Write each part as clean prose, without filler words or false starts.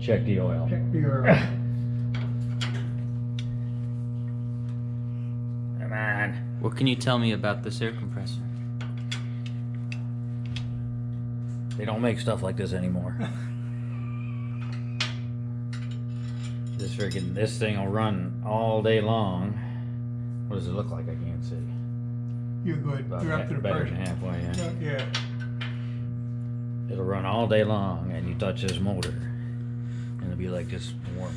Check the oil. Check the oil. Come on. What can you tell me about this air compressor? They don't make stuff like this anymore. This thing will run all day long. What does it look like? I can't see. You're good. About You're up to the better pressure. than halfway, yeah. Yeah. It'll run all day long, and you touch this motor, and it'll be like this warm.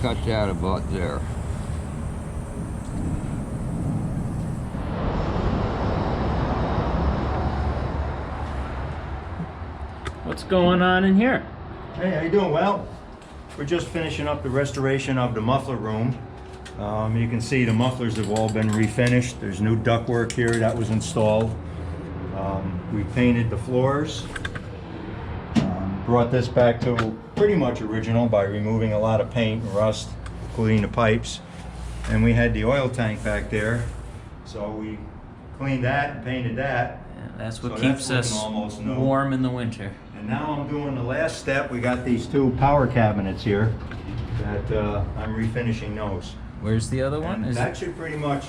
Cut that about there. What's going on in here? Hey, how you doing? Well, we're just finishing up the restoration of the muffler room. You can see the mufflers have all been refinished. There's new ductwork here that was installed. We painted the floors. Brought this back to pretty much original by removing a lot of paint and rust, including the pipes. And we had the oil tank back there, so we cleaned that and painted that. Yeah, that's what So keeps that's us looking almost new. warm in the winter. And now I'm doing the last step. We got these two power cabinets here that I'm refinishing those. Where's the other one? And that should pretty much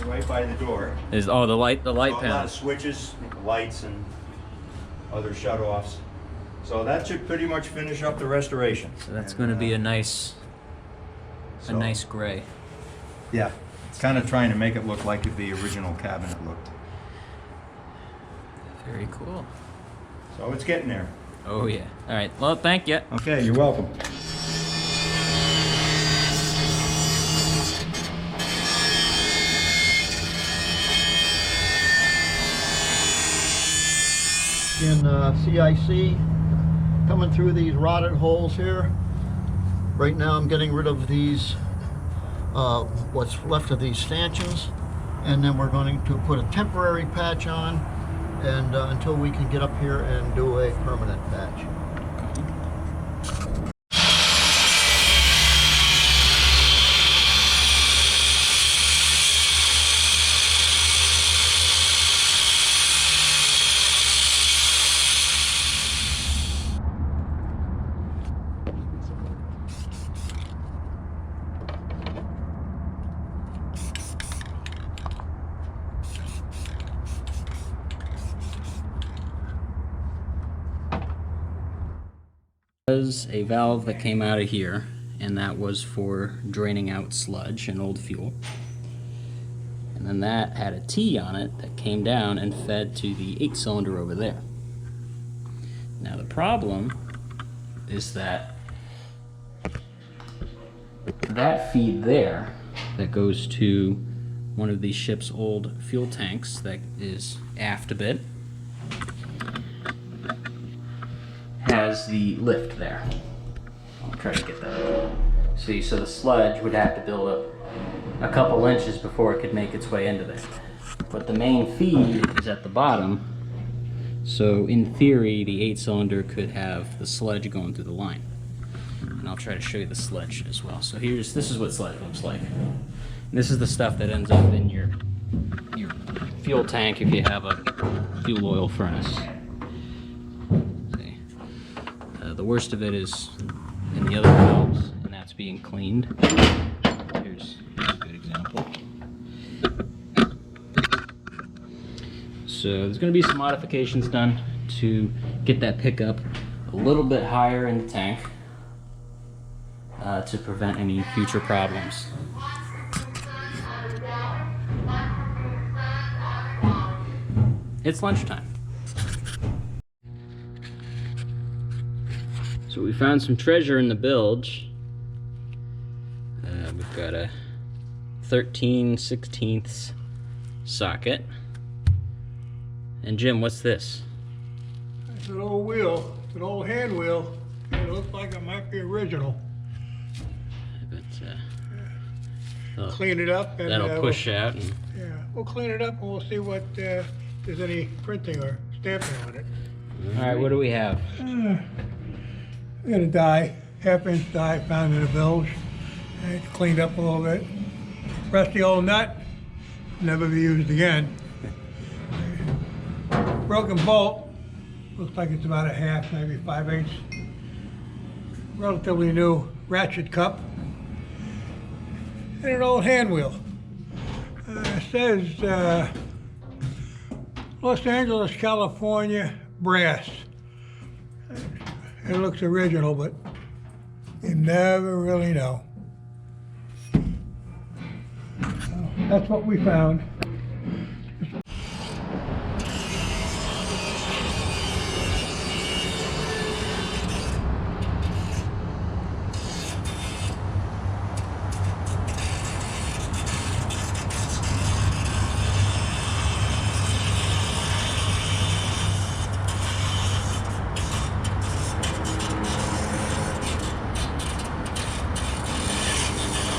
right by the door. Is the light A lot panel? of switches, lights, and other shut-offs. So that should pretty much finish up the restoration. So that's going to be a nice so- gray. Yeah, kind of trying to make it look like the original cabinet looked. Very cool. So it's getting there. Oh yeah. All right. Well, thank you. Okay, you're welcome. In CIC, coming through these rotted holes here. Right now I'm getting rid of these, what's left of these stanchions, and then we're going to put a temporary patch on, and until we can get up here and do a permanent patch. Was a valve that came out of here, and that was for draining out sludge and old fuel. And then that had a T on it that came down and fed to the 8-cylinder over there. Now the problem is that feed there that goes to one of these ship's old fuel tanks that is aft a bit has the lift there. I'll try to get that. See, so the sludge would have to build up a couple inches before it could make its way into there. But the main feed is at the bottom, so in theory the 8-cylinder could have the sludge going through the line. And I'll try to show you the sludge as well. So this is what sludge looks like. And this is the stuff that ends up in your fuel tank if you have a fuel oil furnace. The worst of it is in the other valves, and that's being cleaned. Here's a good example. So there's going to be some modifications done to get that pickup a little bit higher in the tank to prevent any future problems. It's lunchtime. So we found some treasure in the bilge. We've got a 13/16 socket. And Jim, what's this? It's an old wheel. It's an old hand wheel. It looks like it might be original. But, Clean it up and that'll push out. And, yeah, we'll clean it up and we'll see what if there's any printing or stamping on it. all right, what do we have? We got a die, half-inch die found in a bilge. And it's cleaned up a little bit. Rusty old nut, never be used again. Broken bolt, looks like it's about a half, maybe 5/8. Relatively new ratchet cup. And an old hand wheel. It says Los Angeles, California, brass. It looks original, but you never really know. So that's what we found.